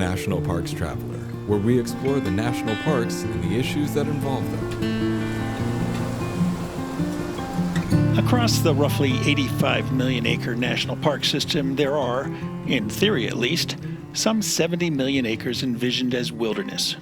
National Parks Traveler, where we explore the national parks and the issues that involve them. Across the roughly 85 million acre national park system, there are, in theory at least, some 70 million acres envisioned as wilderness.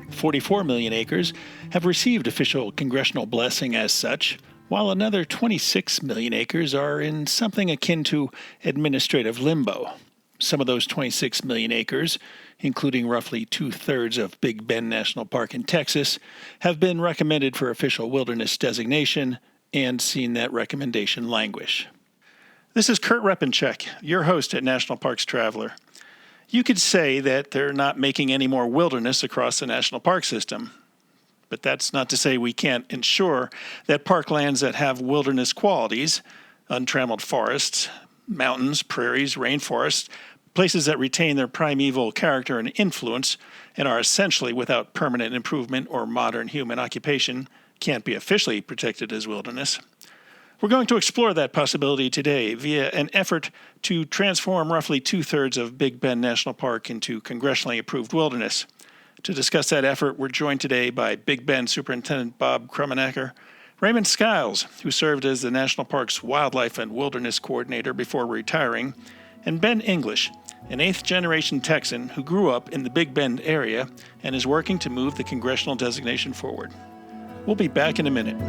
44 million acres have received official congressional blessing as such, while another 26 million acres are in something akin to administrative limbo. Some of those 26 million acres, including roughly 2/3 of Big Bend National Park in Texas, have been recommended for official wilderness designation and seen that recommendation languish. This is Kurt Repenchek, your host at National Parks Traveler. You could say that they're not making any more wilderness across the national park system. But that's not to say we can't ensure that parklands that have wilderness qualities, untrammeled forests, mountains, prairies, rainforests, places that retain their primeval character and influence and are essentially without permanent improvement or modern human occupation, can't be officially protected as wilderness. We're going to explore that possibility today via an effort to transform roughly 2/3 of Big Bend National Park into congressionally approved wilderness. To discuss that effort, we're joined today by Big Bend Superintendent Bob Krummenacher, Raymond Skiles, who served as the National Park's Wildlife and Wilderness Coordinator before retiring, and Ben English, an eighth-generation Texan who grew up in the Big Bend area and is working to move the congressional designation forward. We'll be back in a minute.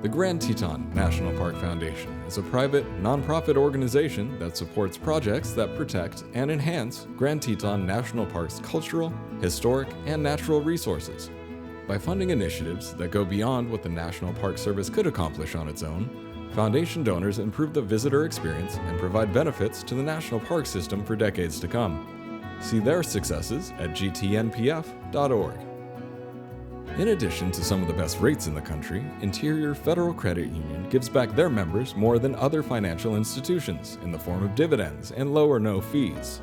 The Grand Teton National Park Foundation is a private, nonprofit organization that supports projects that protect and enhance Grand Teton National Park's cultural, historic, and natural resources. By funding initiatives that go beyond what the National Park Service could accomplish on its own, Foundation donors improve the visitor experience and provide benefits to the national park system for decades to come. See their successes at gtnpf.org. In addition to some of the best rates in the country, Interior Federal Credit Union gives back their members more than other financial institutions in the form of dividends and low or no fees.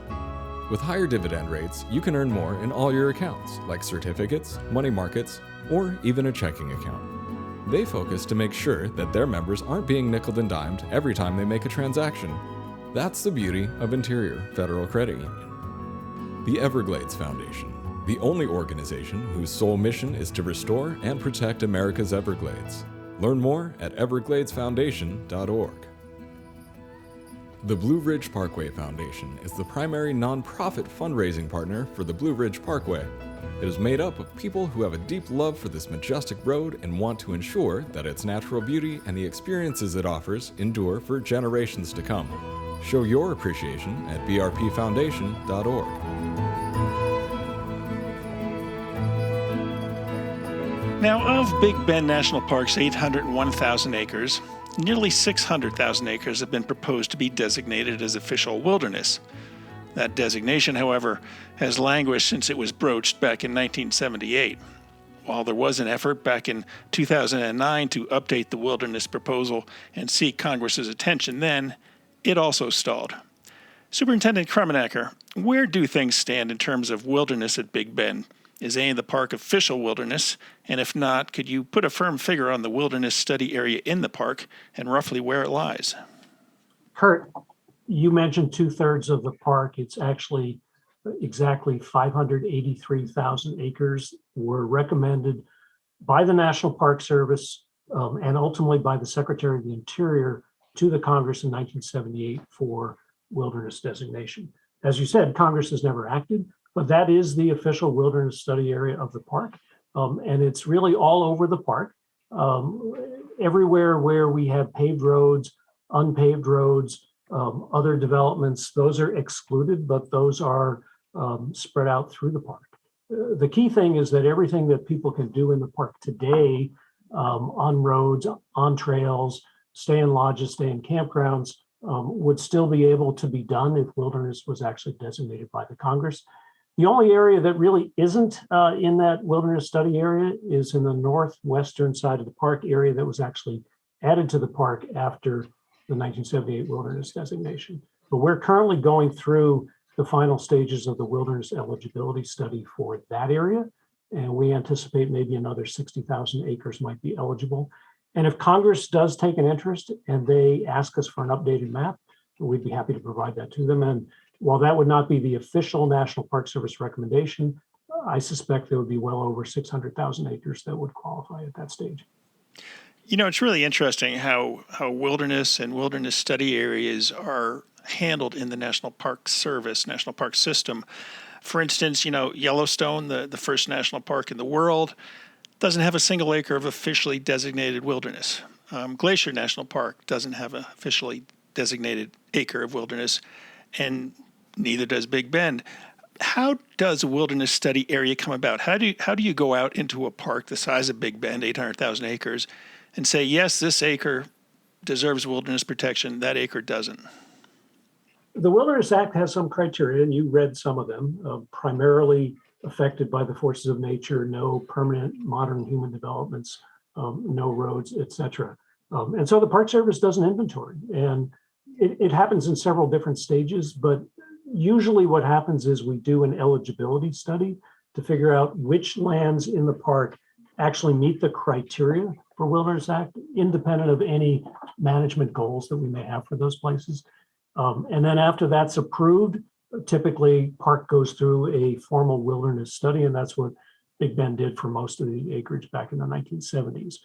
With higher dividend rates, you can earn more in all your accounts, like certificates, money markets, or even a checking account. They focus to make sure that their members aren't being nickeled and dimed every time they make a transaction. That's the beauty of Interior Federal Credit Union. The Everglades Foundation, the only organization whose sole mission is to restore and protect America's Everglades. Learn more at evergladesfoundation.org. The Blue Ridge Parkway Foundation is the primary nonprofit fundraising partner for the Blue Ridge Parkway. It is made up of people who have a deep love for this majestic road and want to ensure that its natural beauty and the experiences it offers endure for generations to come. Show your appreciation at brpfoundation.org. Now, of Big Bend National Park's 801,000 acres, nearly 600,000 acres have been proposed to be designated as official wilderness. That designation, however, has languished since it was broached back in 1978. While there was an effort back in 2009 to update the wilderness proposal and seek Congress's attention then, it also stalled. Superintendent Krummenacher, where do things stand in terms of wilderness at Big Bend? Is any of the park official wilderness? And if not, could you put a firm figure on the wilderness study area in the park and roughly where it lies? Kurt, you mentioned 2/3 of the park. It's actually exactly 583,000 acres were recommended by the National Park Service and ultimately by the Secretary of the Interior to the Congress in 1978 for wilderness designation. As you said, Congress has never acted, but that is the official wilderness study area of the park. And it's really all over the park. Everywhere where we have paved roads, unpaved roads, other developments, those are excluded, but those are spread out through the park. The key thing is that everything that people can do in the park today, on roads, on trails, stay in lodges, stay in campgrounds, would still be able to be done if wilderness was actually designated by the Congress. The only area that really isn't in that wilderness study area is in the northwestern side of the park area that was actually added to the park after the 1978 wilderness designation. But we're currently going through the final stages of the wilderness eligibility study for that area. And we anticipate maybe another 60,000 acres might be eligible. And if Congress does take an interest and they ask us for an updated map, we'd be happy to provide that to them. And while that would not be the official National Park Service recommendation, I suspect there would be well over 600,000 acres that would qualify at that stage. It's really interesting how wilderness and wilderness study areas are handled in the National Park Service, National Park System. For instance, Yellowstone, the first national park in the world, doesn't have a single acre of officially designated wilderness. Glacier National Park doesn't have an officially designated acre of wilderness, and neither does Big Bend. How does a wilderness study area come about? How do you go out into a park the size of Big Bend, 800,000 acres, and say, yes, this acre deserves wilderness protection, that acre doesn't? The Wilderness Act has some criteria, and you read some of them, primarily affected by the forces of nature, no permanent modern human developments, no roads, et cetera. And so the Park Service does an inventory, and it happens in several different stages, but usually what happens is we do an eligibility study to figure out which lands in the park actually meet the criteria for Wilderness Act, independent of any management goals that we may have for those places. And then after that's approved, typically park goes through a formal wilderness study, and that's what Big Bend did for most of the acreage back in the 1970s.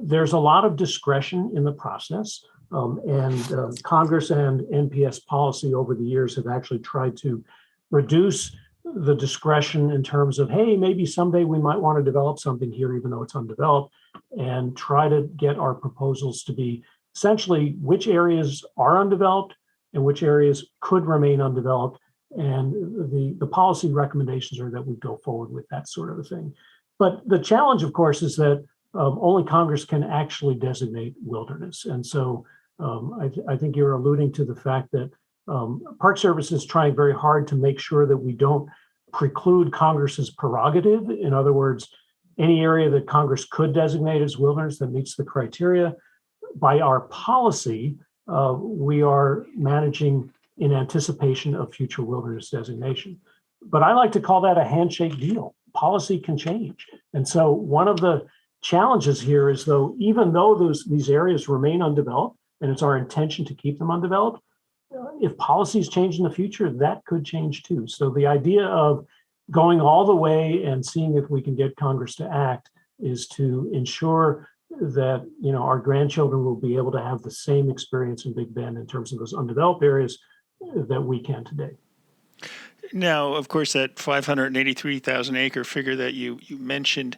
There's a lot of discretion in the process, and Congress and NPS policy over the years have actually tried to reduce the discretion in terms of, hey, maybe someday we might want to develop something here, even though it's undeveloped, and try to get our proposals to be essentially which areas are undeveloped and which areas could remain undeveloped. And the policy recommendations are that we go forward with that sort of a thing. But the challenge, of course, is that only Congress can actually designate wilderness. And so I think you're alluding to the fact that Park Service is trying very hard to make sure that we don't preclude Congress's prerogative. In other words, any area that Congress could designate as wilderness that meets the criteria, by our policy, we are managing in anticipation of future wilderness designation. But I like to call that a handshake deal. Policy can change. And so one of the challenges here is, though, even though these areas remain undeveloped, and it's our intention to keep them undeveloped, if policies change in the future, that could change too. So the idea of going all the way and seeing if we can get Congress to act is to ensure that our grandchildren will be able to have the same experience in Big Bend in terms of those undeveloped areas that we can today. Now, of course, that 583,000 acre figure that you mentioned,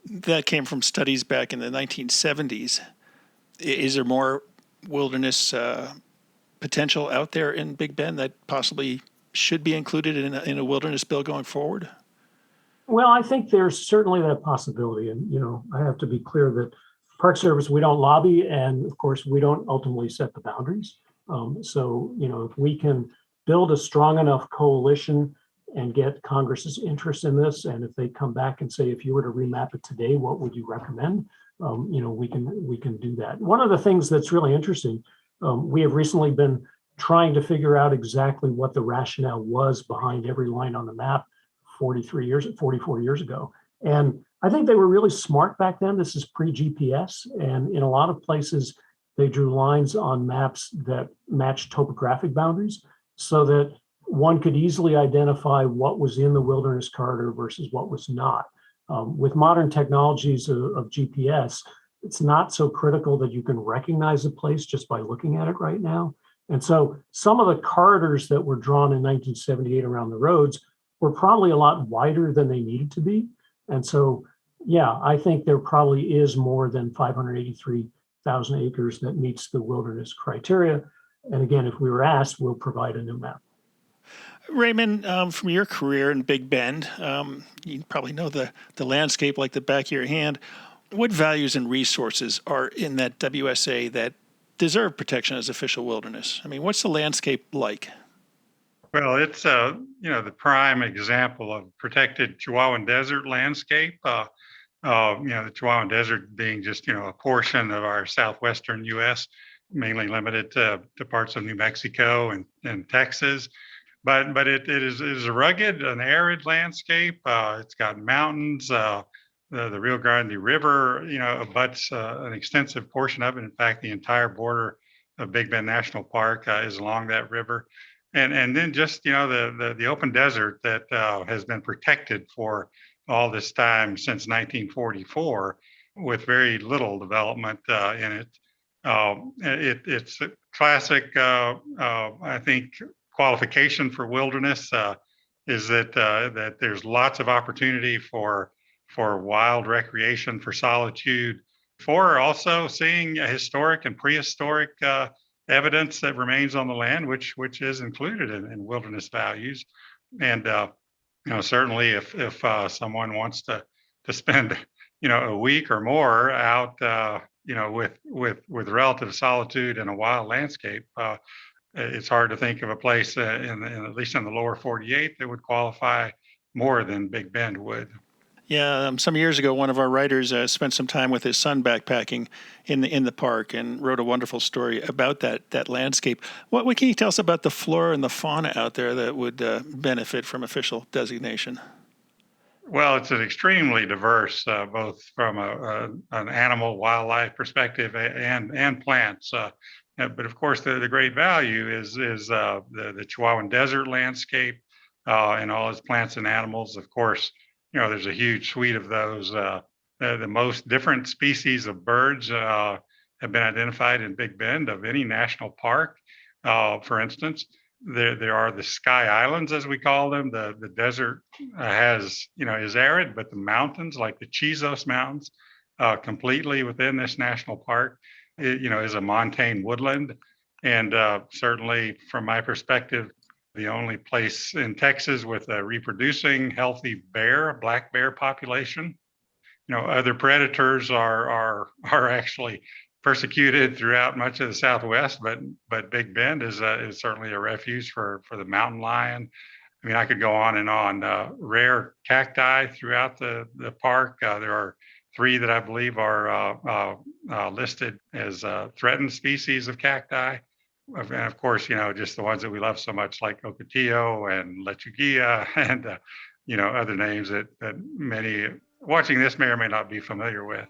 that came from studies back in the 1970s. Is there more wilderness potential out there in Big Bend that possibly should be included in a wilderness bill going forward? Well, I think there's certainly that possibility. And, I have to be clear that Park Service, we don't lobby, and of course, we don't ultimately set the boundaries. So, if we can build a strong enough coalition and get Congress's interest in this, and if they come back and say, if you were to remap it today, what would you recommend? We can do that. One of the things that's really interesting, we have recently been trying to figure out exactly what the rationale was behind every line on the map 44 years ago. And I think they were really smart back then. This is pre-GPS. And in a lot of places, they drew lines on maps that matched topographic boundaries so that one could easily identify what was in the wilderness corridor versus what was not. With modern technologies of GPS, it's not so critical that you can recognize a place just by looking at it right now. And so some of the corridors that were drawn in 1978 around the roads were probably a lot wider than they needed to be. And so, yeah, I think there probably is more than 583,000 acres that meets the wilderness criteria. And again, if we were asked, we'll provide a new map. Raymond, from your career in Big Bend, you probably know the landscape like the back of your hand. What values and resources are in that WSA that deserve protection as official wilderness? I mean, what's the landscape like? Well, it's the prime example of protected Chihuahuan Desert landscape. The Chihuahuan Desert being just a portion of our southwestern U.S., mainly limited to parts of New Mexico and Texas. But it is a rugged and arid landscape. It's got mountains. The Rio Grande River, abuts an extensive portion of it. In fact, the entire border of Big Bend National Park is along that river. And then just, the open desert that has been protected for all this time since 1944 with very little development in it. It's a classic, I think, qualification for wilderness is that there's lots of opportunity for wild recreation, for solitude, for also seeing historic and prehistoric evidence that remains on the land, which is included in wilderness values. And certainly if someone wants to spend a week or more out with relative solitude in a wild landscape, it's hard to think of a place at least in the lower 48 that would qualify more than Big Bend would. Yeah, some years ago, one of our writers spent some time with his son backpacking in the park and wrote a wonderful story about that landscape. What can you tell us about the flora and the fauna out there that would benefit from official designation? Well, it's an extremely diverse, both from an animal wildlife perspective and plants. But of course, the great value is the Chihuahuan Desert landscape and all its plants and animals. Of course, there's a huge suite of those. The most different species of birds have been identified in Big Bend of any national park. For instance, there are the sky islands, as we call them. The desert is arid, but the mountains, like the Chizos Mountains, completely within this national park, is a montane woodland. And certainly, from my perspective, the only place in Texas with a reproducing healthy black bear population. Other predators are actually persecuted throughout much of the Southwest, but Big Bend is certainly a refuge for the mountain lion. I mean, I could go on and on. Rare cacti throughout the park. There are 3 that I believe are listed as threatened species of cacti. And of course, just the ones that we love so much, like Ocotillo and Lechuguilla and, other names that many watching this may or may not be familiar with.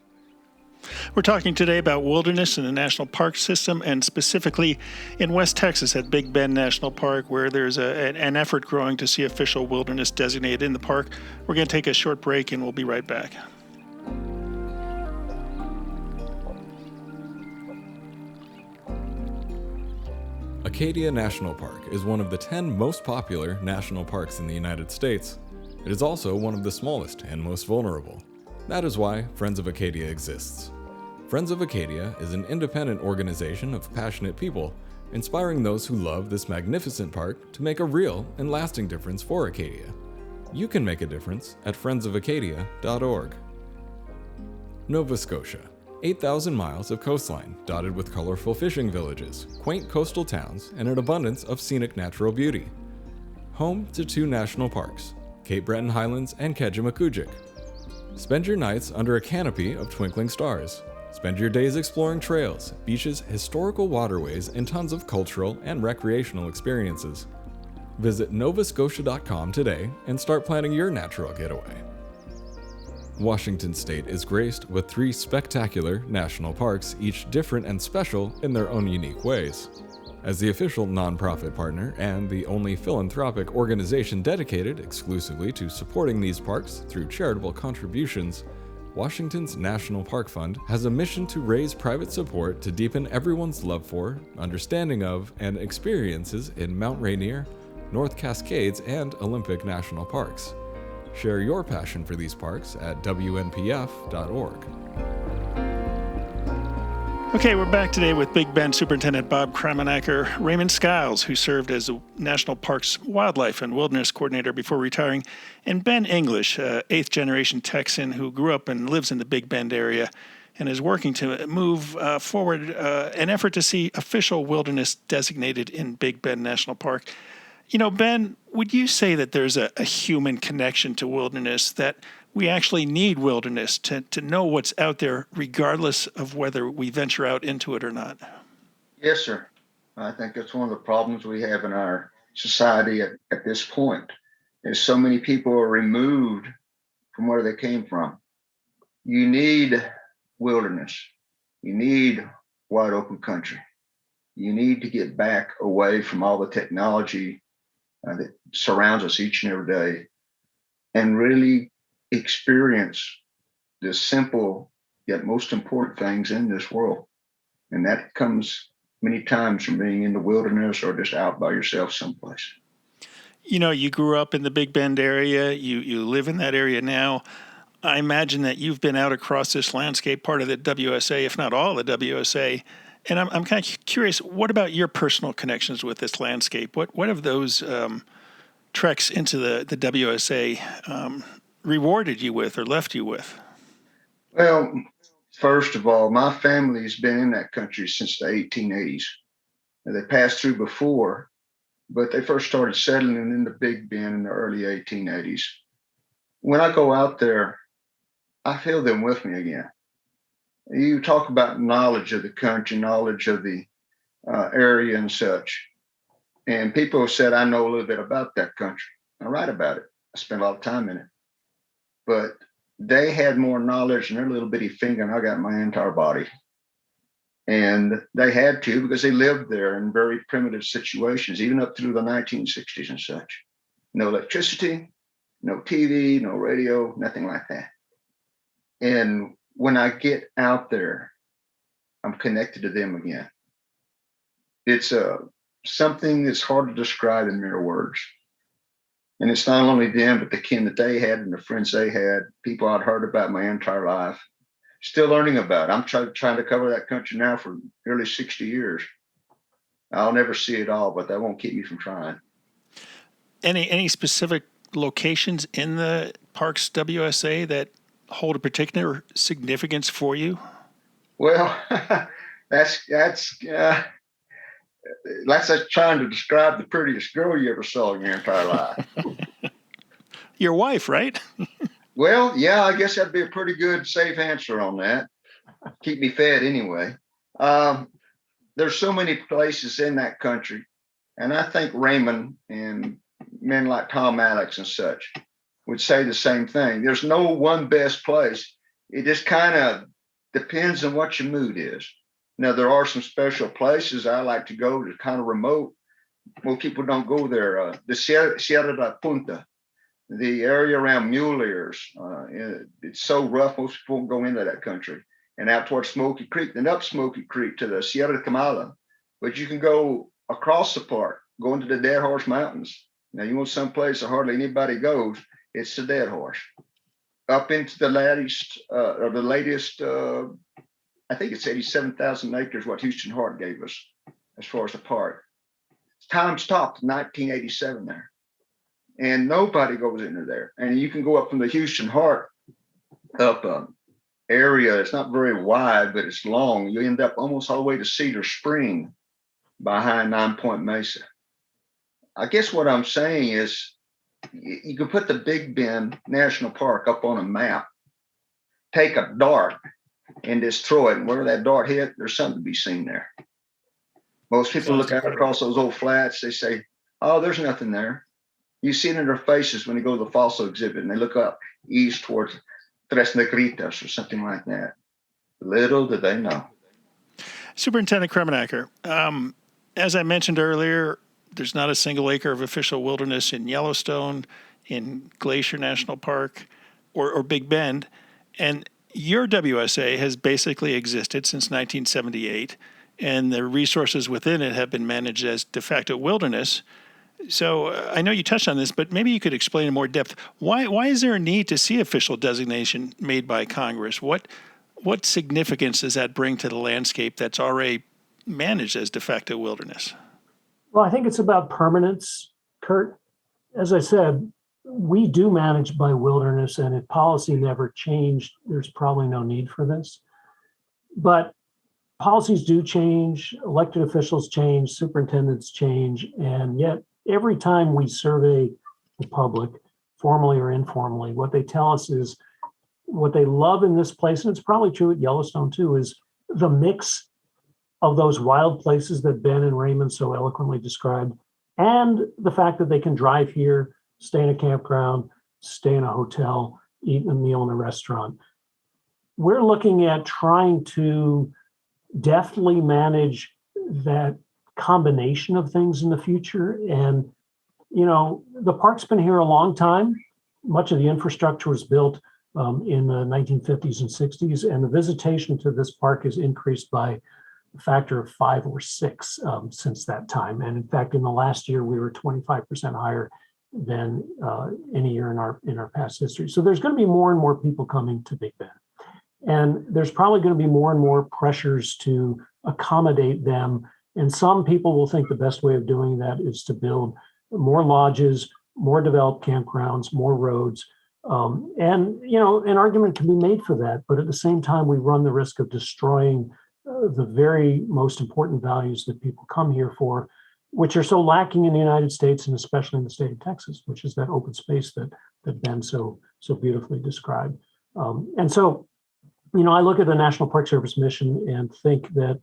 We're talking today about wilderness in the national park system, and specifically in West Texas at Big Bend National Park, where there's an effort growing to see official wilderness designated in the park. We're going to take a short break, and we'll be right back. Acadia National Park is one of the 10 most popular national parks in the United States. It is also one of the smallest and most vulnerable. That is why Friends of Acadia exists. Friends of Acadia is an independent organization of passionate people, inspiring those who love this magnificent park to make a real and lasting difference for Acadia. You can make a difference at friendsofacadia.org. Nova Scotia. 8,000 miles of coastline dotted with colorful fishing villages, quaint coastal towns, and an abundance of scenic natural beauty. Home to 2 national parks, Cape Breton Highlands and Kejimkujik. Spend your nights under a canopy of twinkling stars. Spend your days exploring trails, beaches, historical waterways, and tons of cultural and recreational experiences. Visit novascotia.com today and start planning your natural getaway. Washington State is graced with 3 spectacular national parks, each different and special in their own unique ways. As the official nonprofit partner and the only philanthropic organization dedicated exclusively to supporting these parks through charitable contributions, Washington's National Park Fund has a mission to raise private support to deepen everyone's love for, understanding of, and experiences in Mount Rainier, North Cascades, and Olympic National Parks. Share your passion for these parks at WNPF.org. Okay, we're back today with Big Bend Superintendent Bob Kramenacher, Raymond Skiles, who served as the National Parks Wildlife and Wilderness Coordinator before retiring, and Ben English, 8th-generation Texan who grew up and lives in the Big Bend area and is working to move forward an effort to see official wilderness designated in Big Bend National Park. Ben, would you say that there's a human connection to wilderness, that we actually need wilderness to know what's out there, regardless of whether we venture out into it or not? Yes, sir. I think that's one of the problems we have in our society at this point, is so many people are removed from where they came from. You need wilderness. You need wide open country. You need to get back away from all the technology that surrounds us each and every day and really experience the simple yet most important things in this world. And that comes many times from being in the wilderness or just out by yourself someplace. You know, you grew up in the Big Bend area. You live in that area now. I imagine that you've been out across this landscape, part of the WSA, if not all the WSA. And I'm kind of curious, what about your personal connections with this landscape? What have those treks into the WSA rewarded you with or left you with? Well, first of all, my family's been in that country since the 1880s. They passed through before, but they first started settling in the Big Bend in the early 1880s. When I go out there, I feel them with me again. You talk about knowledge of the country, knowledge of the area and such. And people have said, I know a little bit about that country. I write about it. I spend a lot of time in it. But they had more knowledge in their little bitty finger than I got in my entire body. And they had to because they lived there in very primitive situations, even up through the 1960s and such. No electricity, no TV, no radio, nothing like that. And when I get out there, I'm connected to them again. It's something that's hard to describe in mere words. And it's not only them, but the kin that they had and the friends they had, people I'd heard about my entire life, still learning about. I'm trying to cover that country now for nearly 60 years. I'll never see it all, but that won't keep me from trying. Any specific locations in the Parks WSA that hold a particular significance for you? Well, that's like trying to describe the prettiest girl you ever saw in your entire life. Your wife, right? Well, yeah, I guess that'd be a pretty good, safe answer on that. Keep me fed anyway. There's so many places in that country. And I think Raymond and men like Tom Alex and such would say the same thing. There's no one best place. It just kind of depends on what your mood is. Now, there are some special places I like to go to, kind of remote. Most people don't go there. The Sierra de Punta, the area around mule ears. It's so rough, most people won't go into that country. And out towards Smoky Creek, then up Smoky Creek to the Sierra de Camala. But you can go across the park, go into the Dead Horse Mountains. Now, you want someplace that hardly anybody goes, it's the Dead Horse. Up into the latest, I think it's 87,000 acres, what Houston Hart gave us as far as the park. Time stopped in 1987 there. And nobody goes into there. And you can go up from the Houston Hart up area. It's not very wide, but it's long. You end up almost all the way to Cedar Spring behind 9 Point Mesa. I guess what I'm saying is you can put the Big Bend National Park up on a map, take a dart and just throw it. And where that dart hit, there's something to be seen there. Most people look out across those old flats, they say, oh, there's nothing there. You see it in their faces when they go to the fossil exhibit and they look up east towards Tres Negritas or something like that. Little do they know. Superintendent Kremenacher, as I mentioned earlier, there's not a single acre of official wilderness in Yellowstone, in Glacier National Park, or Big Bend. And your WSA has basically existed since 1978, and the resources within it have been managed as de facto wilderness. So I know you touched on this, but maybe you could explain in more depth. Why is there a need to see official designation made by Congress? What significance does that bring to the landscape that's already managed as de facto wilderness? Well, I think it's about permanence, Kurt. As I said, we do manage by wilderness, and if policy never changed, there's probably no need for this. But policies do change, elected officials change, superintendents change, and yet every time we survey the public, formally or informally, what they tell us is what they love in this place, and it's probably true at Yellowstone too, is the mix of those wild places that Ben and Raymond so eloquently described, and the fact that they can drive here, stay in a campground, stay in a hotel, eat a meal in a restaurant. We're looking at trying to deftly manage that combination of things in the future. And, the park's been here a long time. Much of the infrastructure was built in the 1950s and 60s, and the visitation to this park has increased by a factor of 5 or 6 since that time. And in fact, in the last year, we were 25% higher than any year in our past history. So there's going to be more and more people coming to Big Bend. And there's probably going to be more and more pressures to accommodate them. And some people will think the best way of doing that is to build more lodges, more developed campgrounds, more roads. And, an argument can be made for that. But at the same time, we run the risk of destroying the very most important values that people come here for, which are so lacking in the United States and especially in the state of Texas, which is that open space that Ben so beautifully described. And so, I look at the National Park Service mission and think that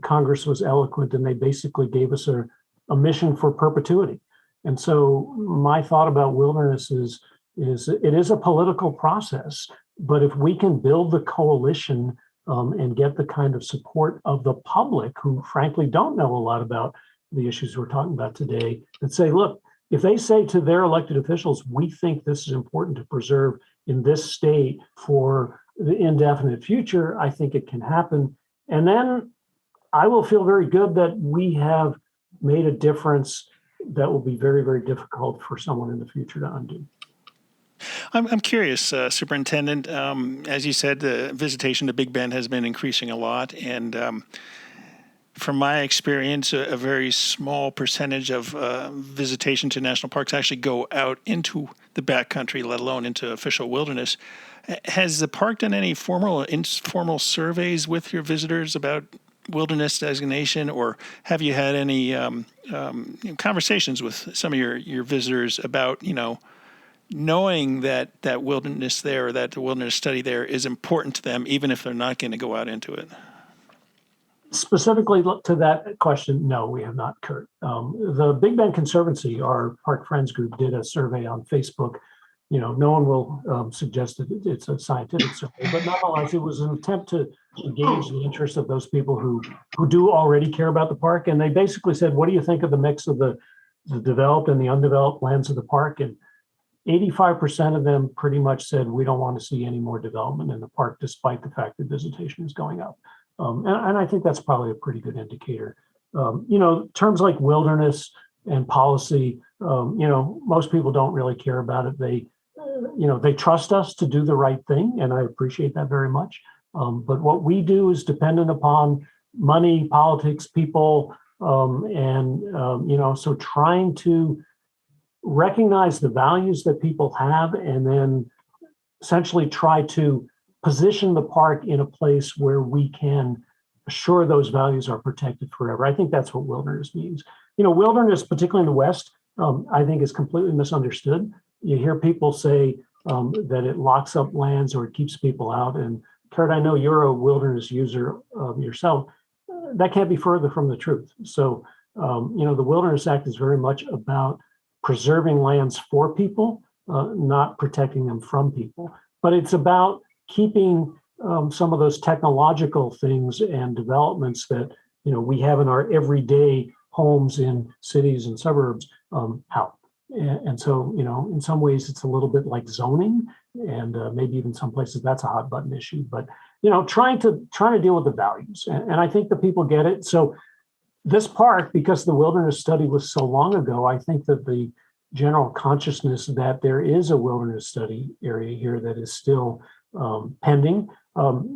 Congress was eloquent, and they basically gave us a mission for perpetuity. And so my thought about wilderness is it is a political process, but if we can build the coalition and get the kind of support of the public who frankly don't know a lot about the issues we're talking about today, and say, look, if they say to their elected officials, we think this is important to preserve in this state for the indefinite future, I think it can happen. And then I will feel very good that we have made a difference that will be very, very difficult for someone in the future to undo. I'm curious, Superintendent. As you said, the visitation to Big Bend has been increasing a lot, and from my experience, a very small percentage of visitation to national parks actually go out into the backcountry, let alone into official wilderness. Has the park done any formal or informal surveys with your visitors about wilderness designation, or have you had any conversations with some of your visitors about, knowing that wilderness there, or that the wilderness study there is important to them, even if they're not going to go out into it? Specifically to that question, no, we have not, Kurt. The Big Bend Conservancy, our Park Friends group, did a survey on Facebook. No one will suggest that it's a scientific survey, but nonetheless, it was an attempt to engage the interest of those people who do already care about the park. And they basically said, what do you think of the mix of the developed and the undeveloped lands of the park? And 85% of them pretty much said, we don't want to see any more development in the park, despite the fact that visitation is going up. And I think that's probably a pretty good indicator. Terms like wilderness and policy, most people don't really care about it. They trust us to do the right thing, and I appreciate that very much. But what we do is dependent upon money, politics, people, so trying to recognize the values that people have and then essentially try to position the park in a place where we can assure those values are protected forever. I think that's what wilderness means. Wilderness, particularly in the West, I think is completely misunderstood. You hear people say that it locks up lands or it keeps people out. And Kurt, I know you're a wilderness user yourself. That can't be further from the truth. So, the Wilderness Act is very much about preserving lands for people, not protecting them from people. But it's about keeping some of those technological things and developments that we have in our everyday homes in cities and suburbs out. And so, in some ways, it's a little bit like zoning, and maybe even some places that's a hot button issue. But trying to deal with the values, and I think the people get it. So this park, because the wilderness study was so long ago, I think that the general consciousness that there is a wilderness study area here that is still pending,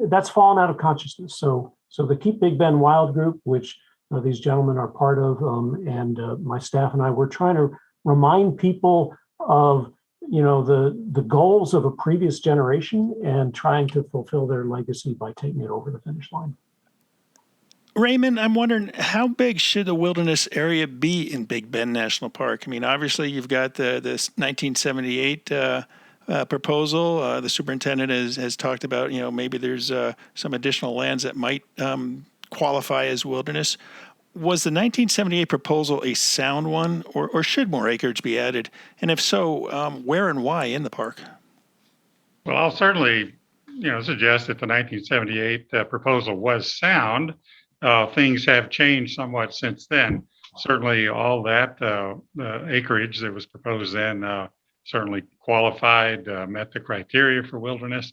that's fallen out of consciousness. So the Keep Big Bend Wild group, which these gentlemen are part of, and my staff and I, we're trying to remind people of the goals of a previous generation and trying to fulfill their legacy by taking it over the finish line. Raymond, I'm wondering, how big should the wilderness area be in Big Bend National Park? I mean, obviously, you've got this 1978 proposal. The superintendent has talked about, maybe there's some additional lands that might qualify as wilderness. Was the 1978 proposal a sound one, or should more acreage be added? And if so, where and why in the park? Well, I'll certainly, suggest that the 1978 proposal was sound. things have changed somewhat since then. Certainly, all that acreage that was proposed then certainly qualified, met the criteria for wilderness.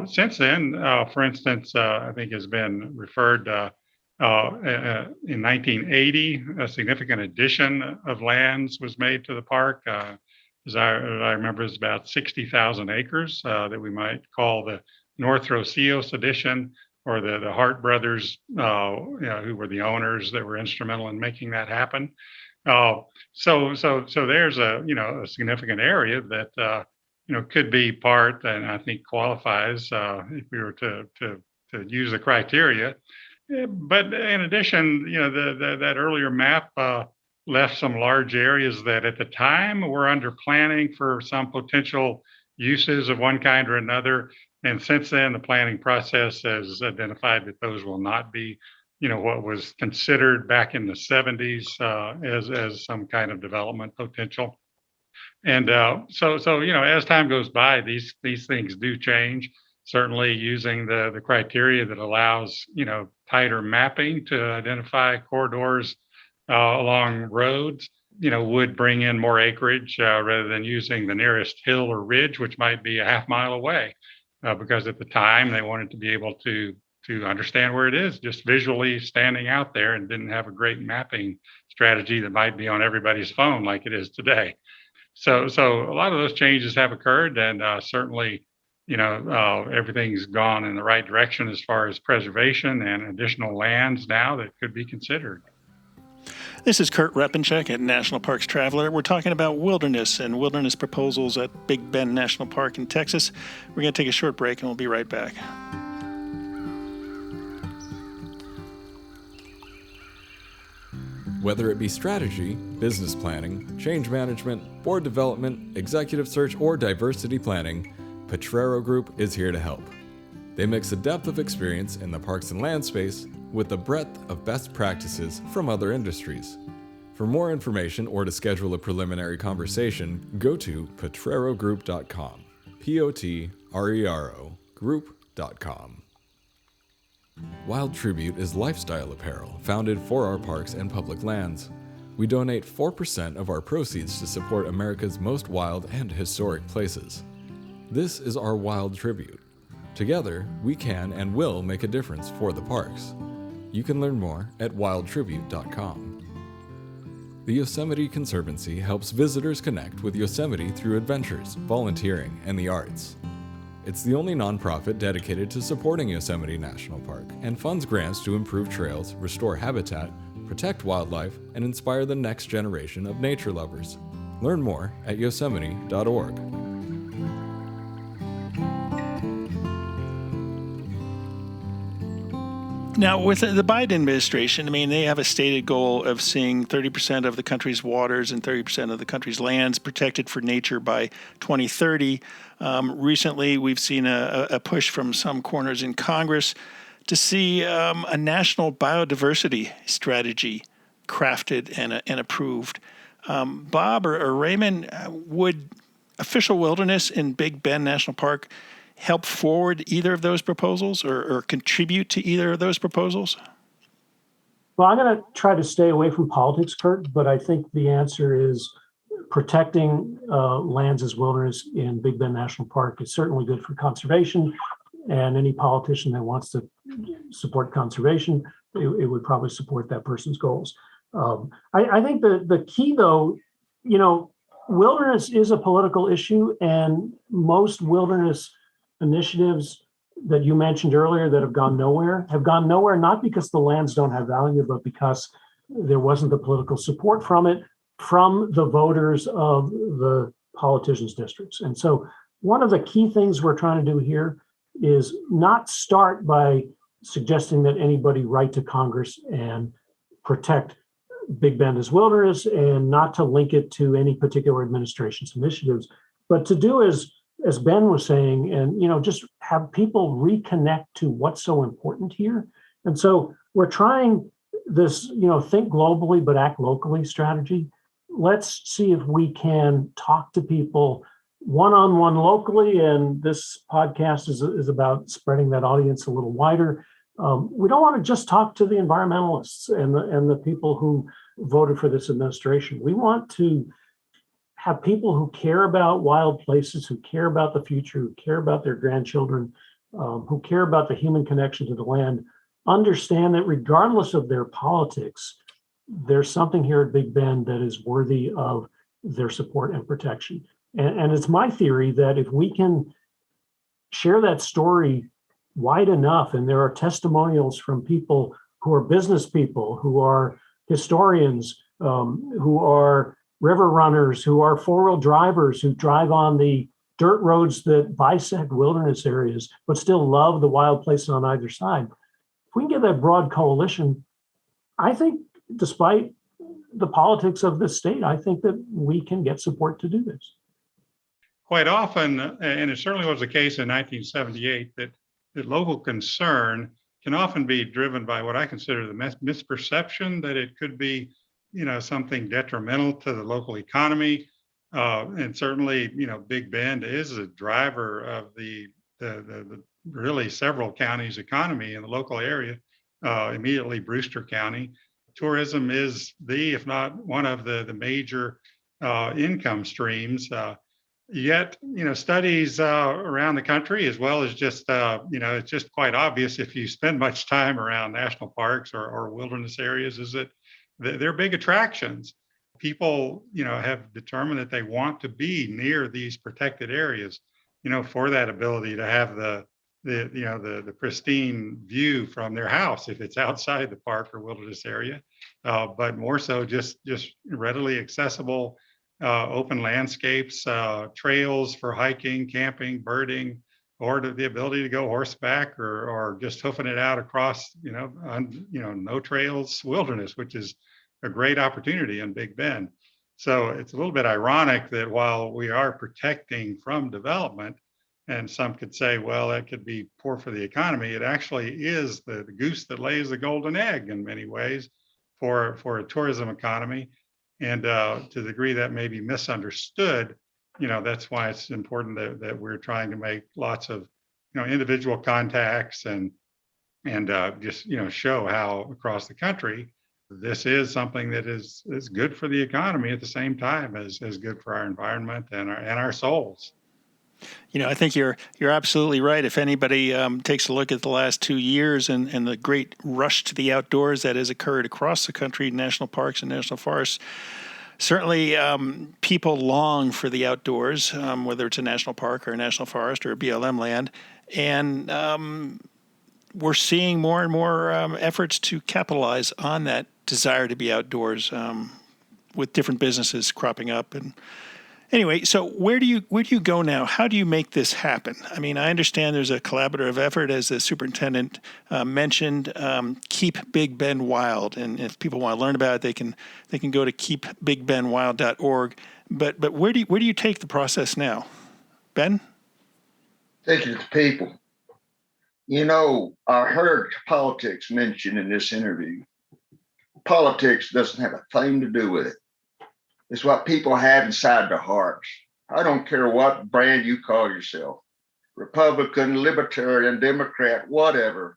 Since then, for instance, I think has been referred in 1980, a significant addition of lands was made to the park. As I remember, it's about 60,000 acres that we might call the North Rocios edition, or the Hart brothers, who were the owners that were instrumental in making that happen. So there's a significant area that could be part, and I think qualifies if we were to use the criteria. But in addition, that earlier map left some large areas that at the time were under planning for some potential uses of one kind or another. And since then, the planning process has identified that those will not be, what was considered back in the 70s as some kind of development potential. And so as time goes by, these things do change. Certainly, using the criteria that allows tighter mapping to identify corridors along roads, would bring in more acreage rather than using the nearest hill or ridge, which might be a half mile away, because at the time they wanted to be able to understand where it is just visually standing out there, and didn't have a great mapping strategy that might be on everybody's phone like it is today. So a lot of those changes have occurred, and certainly, everything's gone in the right direction as far as preservation and additional lands now that could be considered. This is Kurt Repenchek at National Parks Traveler. We're talking about wilderness and wilderness proposals at Big Bend National Park in Texas. We're going to take a short break, and we'll be right back. Whether it be strategy, business planning, change management, board development, executive search, or diversity planning, Potrero Group is here to help. They mix the depth of experience in the parks and land space with the breadth of best practices from other industries. For more information or to schedule a preliminary conversation, go to potrerogroup.com. Potrero group.com. Wild Tribute is lifestyle apparel founded for our parks and public lands. We donate 4% of our proceeds to support America's most wild and historic places. This is our Wild Tribute. Together, we can and will make a difference for the parks. You can learn more at wildtribute.com. The Yosemite Conservancy helps visitors connect with Yosemite through adventures, volunteering, and the arts. It's the only nonprofit dedicated to supporting Yosemite National Park and funds grants to improve trails, restore habitat, protect wildlife, and inspire the next generation of nature lovers. Learn more at yosemite.org. Now, with the Biden administration, they have a stated goal of seeing 30% of the country's waters and 30% of the country's lands protected for nature by 2030. Recently, we've seen a push from some corners in Congress to see a national biodiversity strategy crafted and approved. Bob or Raymond, would official wilderness in Big Bend National Park help forward either of those proposals or contribute to either of those proposals? Well, I'm going to try to stay away from politics, Kurt, but I think the answer is protecting lands as wilderness in Big Bend National Park is certainly good for conservation. And any politician that wants to support conservation, it would probably support that person's goals. I think the key, though, wilderness is a political issue, and most wilderness initiatives that you mentioned earlier that have gone nowhere not because the lands don't have value, but because there wasn't the political support from the voters of the politicians' districts. And so one of the key things we're trying to do here is not start by suggesting that anybody write to Congress and protect Big Bend as wilderness, and not to link it to any particular administration's initiatives, but to do as Ben was saying, and just have people reconnect to what's so important here. And so we're trying this, think globally but act locally strategy. Let's see if we can talk to people one-on-one locally, and this podcast is about spreading that audience a little wider. We don't want to just talk to the environmentalists and the people who voted for this administration. We want to have people who care about wild places, who care about the future, who care about their grandchildren, who care about the human connection to the land, understand that regardless of their politics, there's something here at Big Bend that is worthy of their support and protection. And it's my theory that if we can share that story wide enough, and there are testimonials from people who are business people, who are historians, who are river runners, who are four-wheel drivers, who drive on the dirt roads that bisect wilderness areas, but still love the wild places on either side. If we can get that broad coalition, I think despite the politics of this state, I think that we can get support to do this. Quite often, and it certainly was the case in 1978, that local concern can often be driven by what I consider the misperception that it could be, something detrimental to the local economy. And certainly, Big Bend is a driver of the really several counties' economy in the local area, immediately Brewster County. Tourism is if not one of the major income streams. Yet, studies around the country, as well as just, it's just quite obvious if you spend much time around national parks or wilderness areas, is that they're big attractions. People, have determined that they want to be near these protected areas, for that ability to have the pristine view from their house if it's outside the park or wilderness area, but more so just readily accessible open landscapes, trails for hiking, camping, birding, or the ability to go horseback or just hoofing it out across, no trails wilderness, which is a great opportunity in Big Bend. So it's a little bit ironic that while we are protecting from development, and some could say, well, that could be poor for the economy, it actually is the goose that lays the golden egg in many ways for a tourism economy. And to the degree that may be misunderstood, that's why it's important that we're trying to make lots of, individual contacts and just, show how across the country, this is something that is good for the economy at the same time as good for our environment and our souls. I think you're absolutely right. If anybody takes a look at the last 2 years and the great rush to the outdoors that has occurred across the country, national parks and national forests, certainly people long for the outdoors, whether it's a national park or a national forest or a BLM land. And we're seeing more and more efforts to capitalize on that desire to be outdoors with different businesses cropping up. And anyway, so where do you go now? How do you make this happen? I mean, I understand there's a collaborative effort, as the superintendent mentioned, Keep Big Bend Wild. And if people want to learn about it, they can go to keepbigbendwild.org. But where do you take the process now, Ben? Take it to people. I heard politics mentioned in this interview. Politics doesn't have a thing to do with it. It's what people have inside their hearts. I don't care what brand you call yourself, Republican, Libertarian, Democrat, whatever.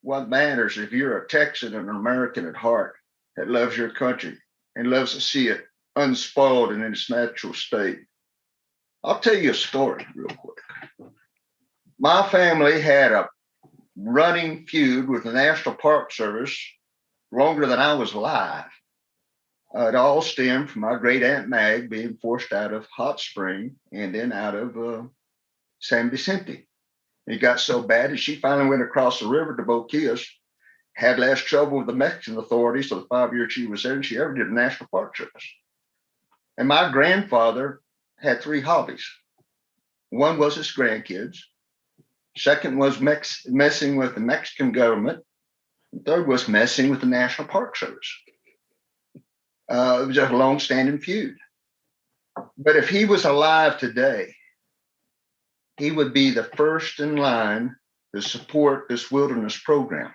What matters if you're a Texan and an American at heart that loves your country and loves to see it unspoiled and in its natural state. I'll tell you a story real quick. My family had a running feud with the National Park Service longer than I was alive. It all stemmed from my great Aunt Mag being forced out of Hot Spring and then out of San Vicente. It got so bad that she finally went across the river to Boquillas, had less trouble with the Mexican authorities for the 5 years she was there than she ever did in the National Park Service. And my grandfather had 3 hobbies. One was his grandkids. Second was messing with the Mexican government. The third was messing with the National Park Service. It was a long-standing feud. But if he was alive today, he would be the first in line to support this wilderness program.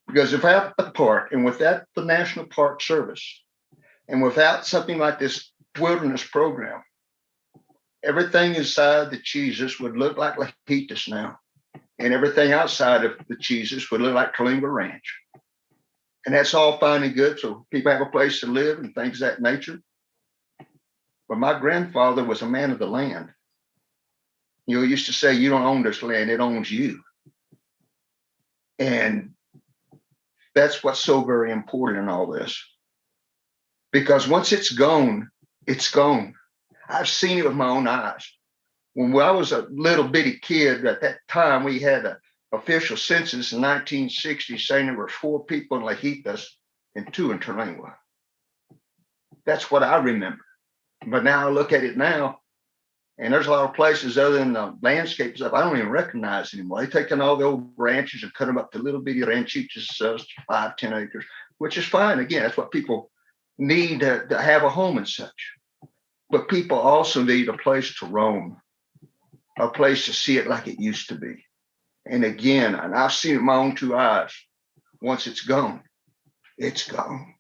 Because without the park and without the National Park Service and without something like this wilderness program, everything inside the cheeses would look like Lajitas now. and everything outside of the cheeses would look like Kalinga Ranch. And that's all fine and good. So people have a place to live and things of that nature. But my grandfather was a man of the land. He used to say, you don't own this land, it owns you. And that's what's so very important in all this. Because once it's gone, it's gone. I've seen it with my own eyes. When I was a little bitty kid, at that time, we had an official census in 1960 saying there were 4 people in Lajitas and 2 in Terlingua. That's what I remember. But now I look at it now, and there's a lot of places other than the landscape stuff I don't even recognize anymore. They've taken all the old ranches and cut them up to little bitty ranchitas, 5, 10 acres, which is fine. Again, that's what people need to have a home and such. But people also need a place to roam, a place to see it like it used to be. And again, and I've seen it with my own 2 eyes. Once it's gone, it's gone.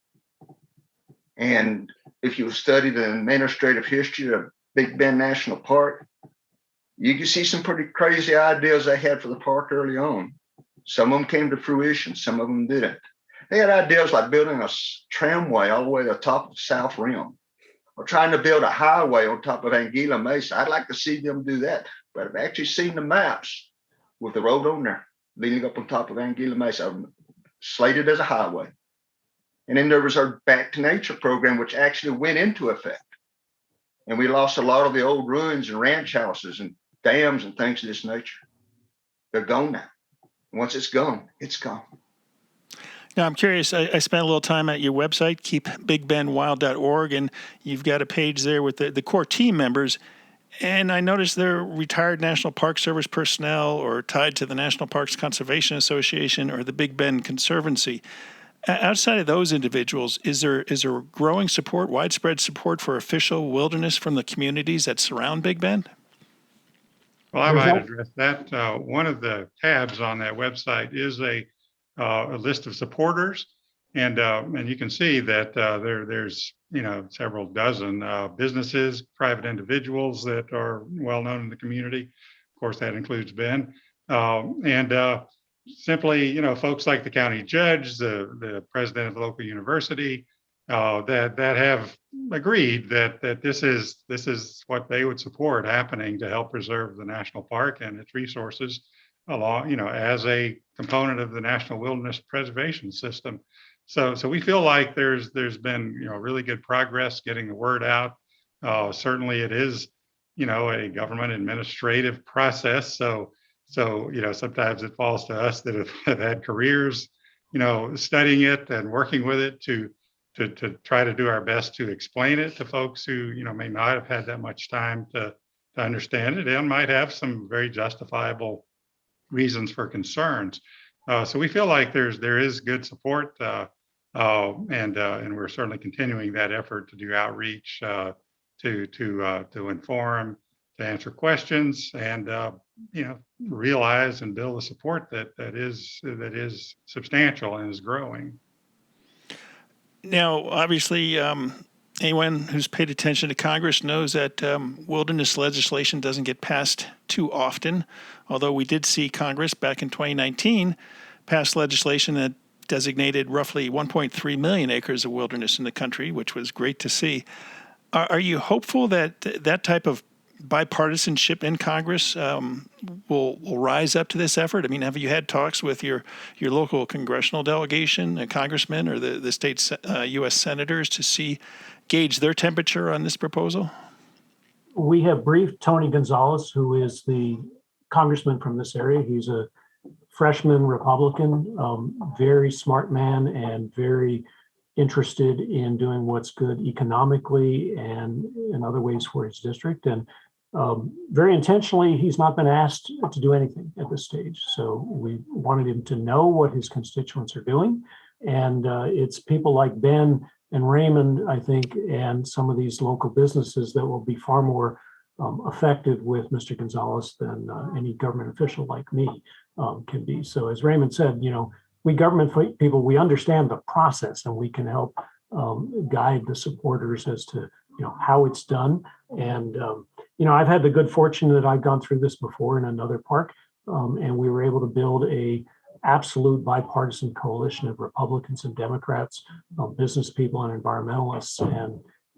And if you study the administrative history of Big Bend National Park, you can see some pretty crazy ideas they had for the park early on. Some of them came to fruition, some of them didn't. They had ideas like building a tramway all the way to the top of the South Rim, or trying to build a highway on top of Anguilla Mesa. I'd like to see them do that, but I've actually seen the maps with the road on there leading up on top of Anguilla Mesa, slated as a highway. And then there was our Back to Nature program, which actually went into effect. And we lost a lot of the old ruins and ranch houses and dams and things of this nature. They're gone now. Once it's gone, it's gone. Now, I'm curious, I spent a little time at your website, keepbigbendwild.org, and you've got a page there with the core team members. And I noticed they're retired National Park Service personnel or tied to the National Parks Conservation Association or the Big Bend Conservancy. Outside of those individuals, is there growing support, widespread support for official wilderness from the communities that surround Big Bend? Well, I might address that. One of the tabs on that website is a list of supporters, and you can see that there's several dozen businesses, private individuals that are well known in the community. Of course, that includes Ben, and simply, folks like the county judge, the president of the local university, that have agreed that this is what they would support happening to help preserve the national park and its resources along, as a component of the National Wilderness Preservation System. So we feel like there's been really good progress getting the word out. Certainly, it is a government administrative process. So sometimes it falls to us that have had careers, studying it and working with it to try to do our best to explain it to folks who may not have had that much time to understand it and might have some very justifiable reasons for concerns. So we feel like there is good support, and we're certainly continuing that effort to do outreach, to inform, to answer questions, and realize and build a support that is substantial and is growing. Now, obviously, anyone who's paid attention to Congress knows that wilderness legislation doesn't get passed too often, although we did see Congress back in 2019 pass legislation that designated roughly 1.3 million acres of wilderness in the country, which was great to see. Are you hopeful that that type of bipartisanship in Congress will rise up to this effort? I mean, have you had talks with your local congressional delegation, congressmen, or the state U.S. senators to gauge their temperature on this proposal? We have briefed Tony Gonzalez, who is the congressman from this area. He's a freshman Republican, very smart man and very interested in doing what's good economically and in other ways for his district. And very intentionally, he's not been asked to do anything at this stage. So we wanted him to know what his constituents are doing. And it's people like Ben and Raymond, I think, and some of these local businesses that will be far more effective with Mr. Gonzalez than any government official like me can be. So as Raymond said, we government people, we understand the process and we can help guide the supporters as to how it's done. And I've had the good fortune that I've gone through this before in another park. and we were able to build a absolute bipartisan coalition of Republicans and Democrats, business people and environmentalists,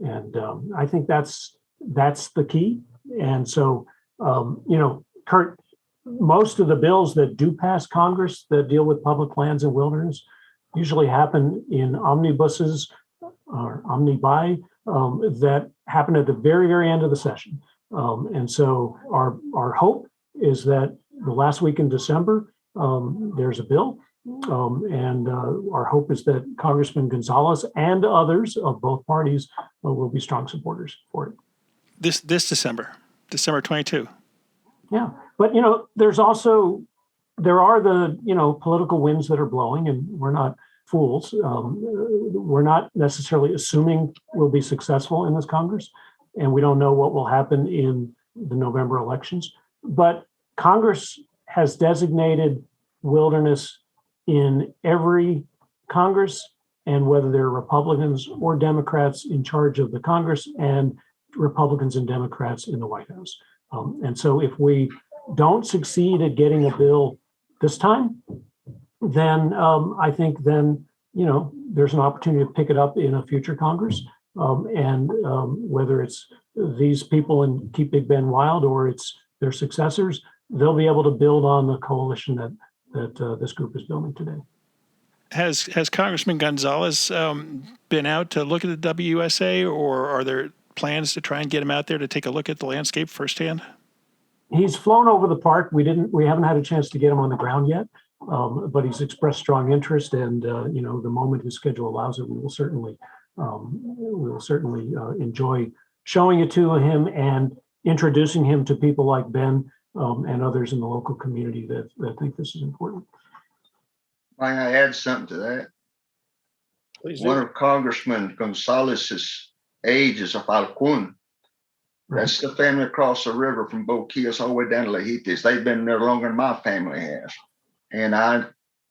and I think that's the key. And so, Kurt, most of the bills that do pass Congress that deal with public lands and wilderness usually happen in omnibuses or omnibi that happen at the very, very end of the session. And so our hope is that the last week in December, there's a bill. And our hope is that Congressman Gonzalez and others of both parties will be strong supporters for it. This December 22. Yeah, but there are the political winds that are blowing, and we're not fools. We're not necessarily assuming we'll be successful in this Congress, and we don't know what will happen in the November elections. But Congress has designated wilderness in every Congress, and whether they're Republicans or Democrats in charge of the Congress, and Republicans and Democrats in the White House. And so if we don't succeed at getting a bill this time, then I think there's an opportunity to pick it up in a future Congress. And whether it's these people in Keep Big Bend Wild or it's their successors, they'll be able to build on the coalition that this group is building today. Has Congressman Gonzalez been out to look at the WUSA, or are there plans to try and get him out there to take a look at the landscape firsthand? He's flown over the park. We haven't had a chance to get him on the ground yet, but he's expressed strong interest. And the moment his schedule allows it, we will certainly enjoy showing it to him and introducing him to people like Ben and others in the local community that think this is important. May I add something to that? Please One do. of Congressman Gonzalez's aides is a Falcon. That's the family across the river from Boquillas all the way down to Lajitas. They've been there longer than my family has. And I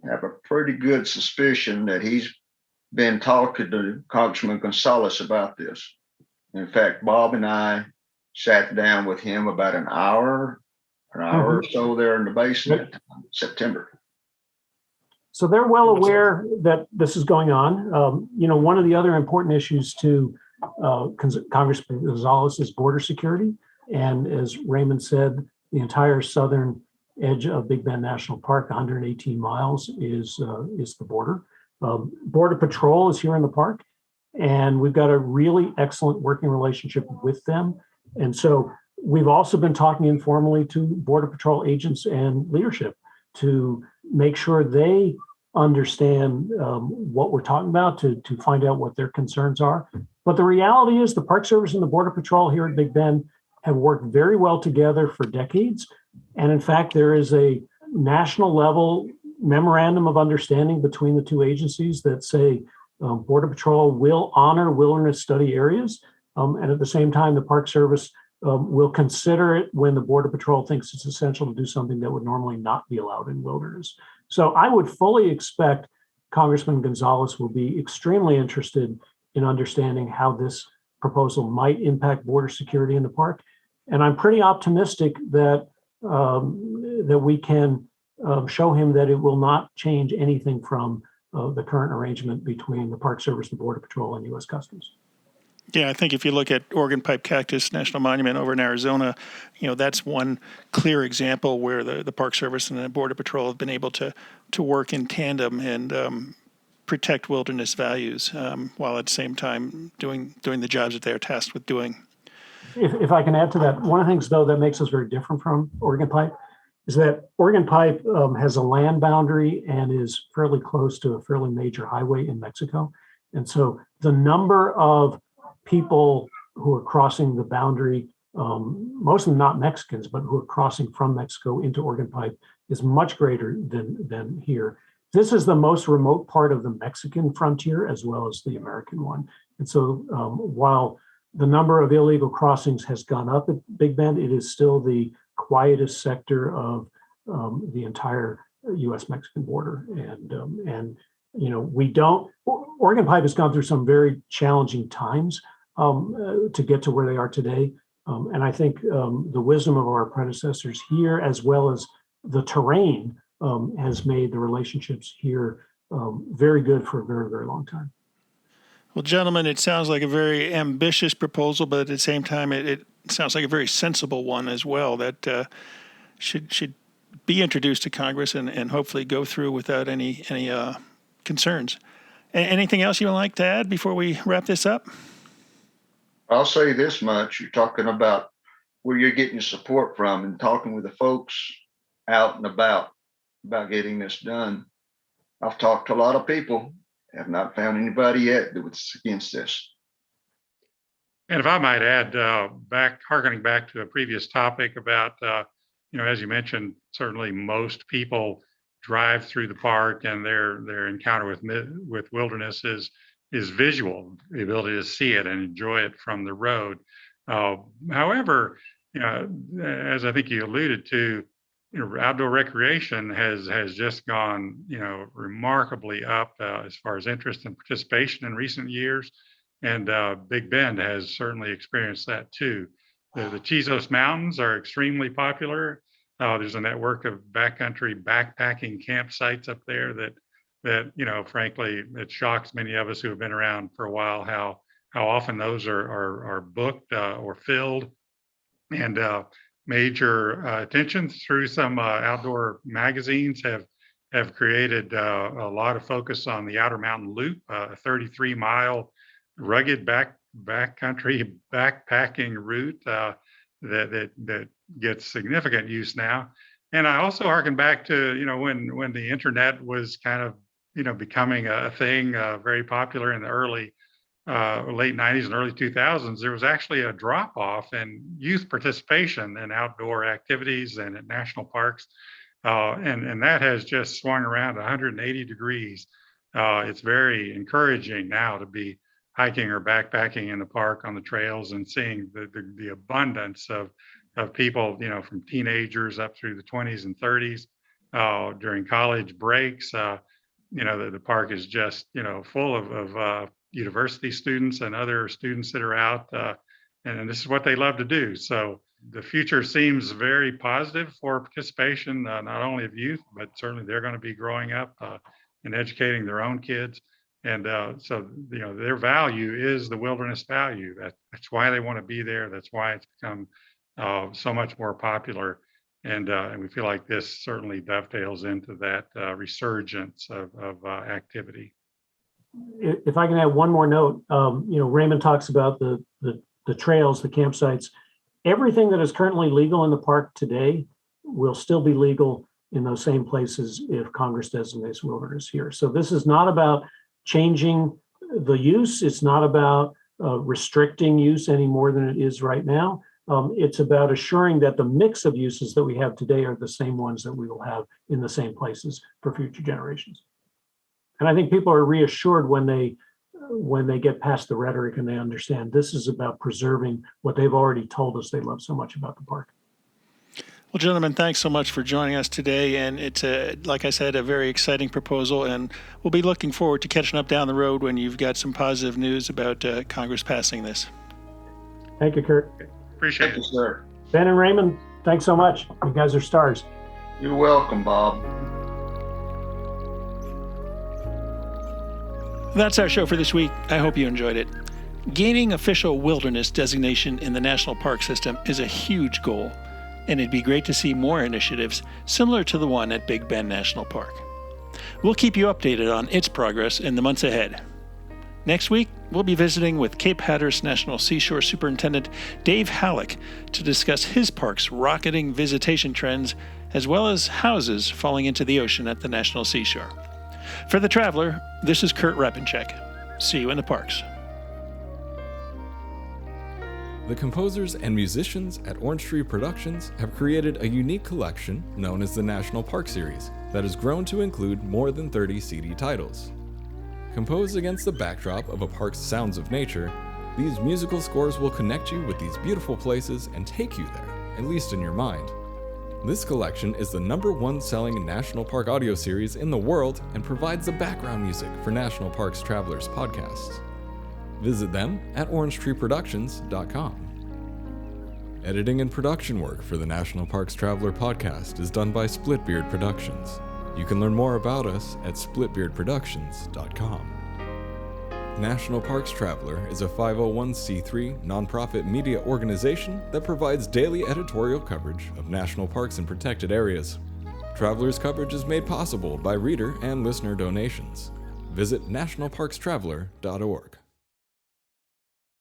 have a pretty good suspicion that he's been talking to Congressman Gonzalez about this. In fact, Bob and I sat down with him about an hour or so there in the basement in September. So they're well aware that this is going on. One of the other important issues to Congressman Gonzalez is border security. And as Raymond said, the entire southern edge of Big Bend National Park, 118 miles, is the border. Border Patrol is here in the park, and we've got a really excellent working relationship with them. And so we've also been talking informally to Border Patrol agents and leadership to make sure they understand what we're talking about, to find out what their concerns are. But the reality is the Park Service and the Border Patrol here at Big Bend have worked very well together for decades. And in fact, there is a national level memorandum of understanding between the two agencies that say Border Patrol will honor wilderness study areas. And at the same time, the Park Service will consider it when the Border Patrol thinks it's essential to do something that would normally not be allowed in wilderness. So I would fully expect Congressman Gonzalez will be extremely interested in understanding how this proposal might impact border security in the park. And I'm pretty optimistic that we can show him that it will not change anything from the current arrangement between the Park Service, the Border Patrol, and U.S. Customs. Yeah, I think if you look at Oregon Pipe Cactus National Monument over in Arizona, that's one clear example where the Park Service and the Border Patrol have been able to work in tandem and protect wilderness values while at the same time doing the jobs that they're tasked with doing. If I can add to that, one of the things, though, that makes us very different from Oregon Pipe is that Oregon Pipe has a land boundary and is fairly close to a fairly major highway in Mexico. And so the number of people who are crossing the boundary, most of them not Mexicans, but who are crossing from Mexico into Oregon Pipe is much greater than here. This is the most remote part of the Mexican frontier as well as the American one. And so while the number of illegal crossings has gone up at Big Bend, it is still the quietest sector of the entire U.S.-Mexican border. And Oregon Pipe has gone through some very challenging times to get to where they are today. And I think the wisdom of our predecessors here, as well as the terrain has made the relationships here very good for a very, very long time. Well, gentlemen, it sounds like a very ambitious proposal, but at the same time, it sounds like a very sensible one as well that should be introduced to Congress and hopefully go through without any concerns. Anything else you would like to add before we wrap this up? I'll say this much. You're talking about where you're getting your support from and talking with the folks out and about getting this done. I've talked to a lot of people, have not found anybody yet that was against this. And if I might add, harkening back to a previous topic about, as you mentioned, certainly most people drive through the park, and their encounter with wilderness is visual, the ability to see it and enjoy it from the road. However, as I think you alluded to, outdoor recreation has just gone, remarkably up as far as interest and participation in recent years. And Big Bend has certainly experienced that too. The Chisos Mountains are extremely popular. There's a network of backcountry backpacking campsites up there that frankly, it shocks many of us who have been around for a while how often those are booked or filled. And major attention through some outdoor magazines have created a lot of focus on the Outer Mountain Loop, a 33-mile rugged backcountry backpacking route that gets significant use now. And I also harken back to when the internet was kind of becoming a thing, very popular in the late 90s and early 2000s. There was actually a drop off in youth participation in outdoor activities and at national parks, and that has just swung around 180 degrees. It's very encouraging now to be hiking or backpacking in the park on the trails and seeing the abundance of people, from teenagers up through the 20s and 30s during college breaks. The park is just full of university students and other students that are out, and this is what they love to do. So the future seems very positive for participation, not only of youth, but certainly they're going to be growing up and educating their own kids. And so their value is the wilderness value. That's why they want to be there. That's why it's become so much more popular. And we feel like this certainly dovetails into that resurgence of activity. If I can add one more note, Raymond talks about the trails, the campsites. Everything that is currently legal in the park today will still be legal in those same places if Congress designates wilderness here. So this is not about changing the use. It's not about restricting use any more than it is right now. It's about assuring that the mix of uses that we have today are the same ones that we will have in the same places for future generations. And I think people are reassured when they get past the rhetoric and they understand this is about preserving what they've already told us they love so much about the park. Well, gentlemen, thanks so much for joining us today. And it's, like I said, a very exciting proposal. And we'll be looking forward to catching up down the road when you've got some positive news about Congress passing this. Thank you, Kurt. Appreciate Thank it. you, sir. Ben and Raymond, thanks so much. You guys are stars. You're welcome, Bob. That's our show for this week. I hope you enjoyed it. Gaining official wilderness designation in the national park system is a huge goal, and it'd be great to see more initiatives similar to the one at Big Bend National Park. We'll keep you updated on its progress in the months ahead. Next week, we'll be visiting with Cape Hatteras National Seashore Superintendent Dave Halleck to discuss his park's rocketing visitation trends, as well as houses falling into the ocean at the National Seashore. For The Traveler, this is Kurt Repenchek. See you in the parks. The composers and musicians at Orange Tree Productions have created a unique collection known as the National Park Series that has grown to include more than 30 CD titles. Composed against the backdrop of a park's sounds of nature, these musical scores will connect you with these beautiful places and take you there, at least in your mind. This collection is the #1 selling national park audio series in the world and provides the background music for National Parks Travelers podcasts. Visit them at orangetreeproductions.com. Editing and production work for the National Parks Traveler podcast is done by Splitbeard Productions. You can learn more about us at splitbeardproductions.com. National Parks Traveler is a 501c3 nonprofit media organization that provides daily editorial coverage of national parks and protected areas. Traveler's coverage is made possible by reader and listener donations. Visit nationalparkstraveler.org.